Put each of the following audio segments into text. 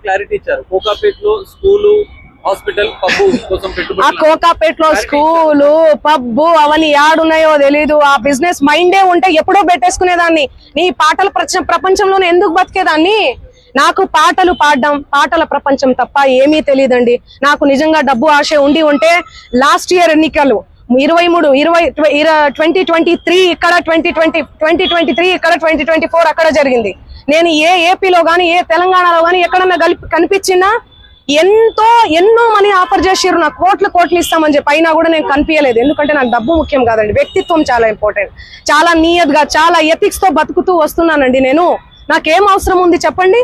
Clarity ఇచ్చారు. కోకాపేటలో school, hospital, pub కోసం పెట్టుబడి. ఆ కోకాపేటలో స్కూలు, పబ్బు అవన్నీ యాడున్నాయో తెలీదు. ఆ బిజినెస్ మైండే ఉంటే ఎప్పుడో పెట్టేసుకునేదాన్ని. నీ పాటల ప్రపంచంలోనే ఎందుకు బతికేదాన్ని? నాకు పాటలు పాడడం, పాటల ప్రపంచం తప్ప ఏమీ తెలియదండి. నాకు నిజంగా డబ్బు ఆశ ఉంటే లాస్ట్ ఇయర్ ఎన్నికలు 2023 ఇక్కడ, 2023 ఇక్కడ, 2024 అక్కడ జరిగింది. నేను ఏ ఏపీలో గానీ ఏ తెలంగాణలో గానీ ఎక్కడన్నా కనిపించినా ఎన్నో మనీ ఆఫర్ చేసిర్రు, నాకు కోట్లు ఇస్తామని చెప్పి. అయినా కూడా నేను కనిపించలేదు. ఎందుకంటే నాకు డబ్బు ముఖ్యం కాదండి, వ్యక్తిత్వం చాలా ఇంపార్టెంట్. చాలా నియత్గా, చాలా ఎథిక్స్ తో బతుకుతూ వస్తున్నానండి నేను. నాకేం అవసరం ఉంది చెప్పండి?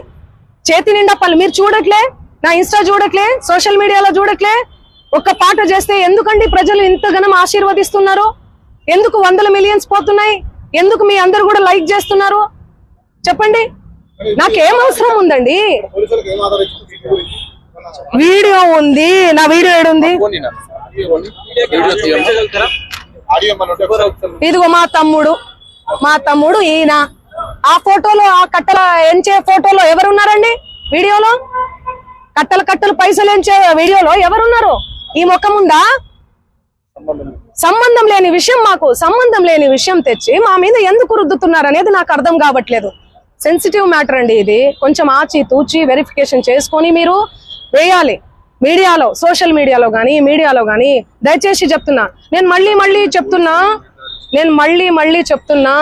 చేతి నిండా పనులు మీరు చూడట్లే, నా ఇన్స్టా చూడట్లే, సోషల్ మీడియాలో చూడట్లే. ఒక్క పాట చేస్తే ఎందుకండి ప్రజలు ఇంతగానం ఆశీర్వదిస్తున్నారు? ఎందుకు 100 మిలియన్స్ పోతున్నాయి? ఎందుకు మీ అందరు కూడా లైక్ చేస్తున్నారు చెప్పండి? నాకేం అవసరం ఉందండి? వీడియో ఉంది, నా వీడియో ఏడుంది? ఇదిగో మా తమ్ముడు ఈయన. ఆ ఫోటోలో, ఆ కట్టల ఎంచే ఫోటోలో ఎవరున్నారండి? వీడియోలో కట్టలు పైసలు ఎంచే వీడియోలో ఎవరున్నారు? ఈ ముఖం ఉందా? సంబంధం లేని విషయం, మాకు సంబంధం లేని విషయం తెచ్చి మా మీద ఎందుకు రుద్దుతున్నారు అనేది నాకు అర్థం కావట్లేదు. సెన్సిటివ్ మ్యాటర్ అండి ఇది. కొంచెం ఆచి తూచి వెరిఫికేషన్ చేసుకొని మీరు వేయాలి మీడియాలో, సోషల్ మీడియాలో గానీ మీడియాలో గానీ. దయచేసి చెప్తున్నా, నేను మళ్ళీ చెప్తున్నా,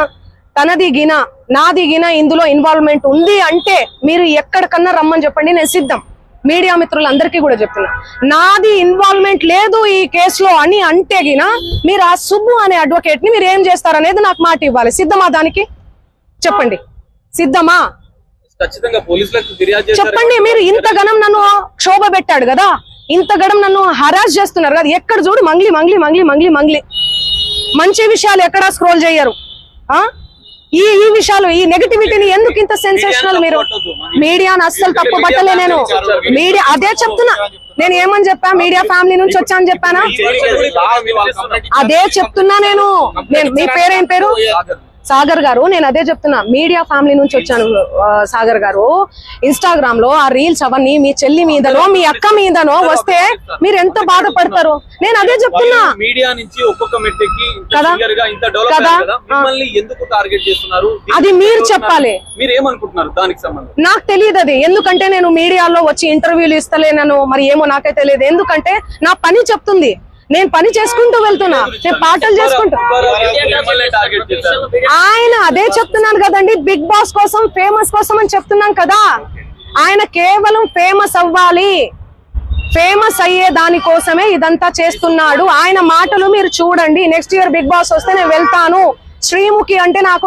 తనది గిన నాది గిన ఇందులో ఇన్వాల్వ్మెంట్ ఉంది అంటే మీరు ఎక్కడికన్నా రమ్మని చెప్పండి, నేను సిద్ధం. మీడియా మిత్రులందరికీ కూడా చెప్తున్నా, నాది ఇన్వాల్వ్మెంట్ లేదు ఈ కేసులో అని అంటే గిన మీరు ఆ సుబ్బు అనే అడ్వకేట్ ని మీరు ఏం చేస్తారనేది నాకు మాట ఇవ్వాలి. సిద్ధమా? దానికి చెప్పండి, సిద్ధమా? చెప్పండి. మీరు ఇంతగనం నన్ను క్షోభ పెట్టాడు కదా, ఇంతగనం నన్ను హరాస్ చేస్తున్నారు కదా, ఎక్కడ చూడు మంగ్లీ. మంచి విషయాలు ఎక్కడా స్క్రోల్ చేయరు. ఈ విషయాలు, ఈ నెగటివిటీని ఎందుకు ఇంత సెన్సేషనల్? మీరు మీడియాను అస్సలు తప్పు పట్టలే నేను. మీడియా అదే చెప్తున్నా. నేను ఏమని చెప్పా? మీడియా ఫ్యామిలీ నుంచి వచ్చాను చెప్పానా? అదే చెప్తున్నా నేను. మీ పేరేం పేరు? సాగర్ గారు. నేను అదే చెప్తున్నా, మీడియా ఫ్యామిలీ నుంచి వచ్చాను సాగర్ గారు. ఇన్స్టాగ్రామ్ లో ఆ రీల్స్ అవన్నీ మీ చెల్లి మీదనో మీ అక్క మీదనో వస్తే మీరు ఎంత బాధపడతారు? నేను అదే చెప్తున్నా. మీడియా నుంచి ఒక్కొక్క మెట్టెక్కి ఎందుకు టార్గెట్ చేస్తున్నారు అది మీరు చెప్పాలి. మీరు ఏమనుకుంటున్నారు దానికి సంబంధం? నాకు తెలియదు అది. ఎందుకంటే నేను మీడియాలో వచ్చి ఇంటర్వ్యూలు ఇస్తలేనను, మరి ఏమో నాకే తెలియదు. ఎందుకంటే నా పని చెప్తుంది, నేను పని చేసుకుంటూ వెళ్తున్నా, నేను పాటలు చేసుకుంటూ. ఆయన అదే చెప్తున్నాను కదండి, బిగ్ బాస్ కోసం, ఫేమస్ కోసం అని చెప్తున్నాం కదా. ఆయన కేవలం ఫేమస్ అవ్వాలి, ఫేమస్ అయ్యే దానికోసమే ఇదంతా చేస్తున్నాడు. ఆయన మాటలు మీరు చూడండి. నెక్స్ట్ ఇయర్ బిగ్ బాస్ వస్తే నేను వెళ్తాను. శ్రీముఖి అంటే నాకు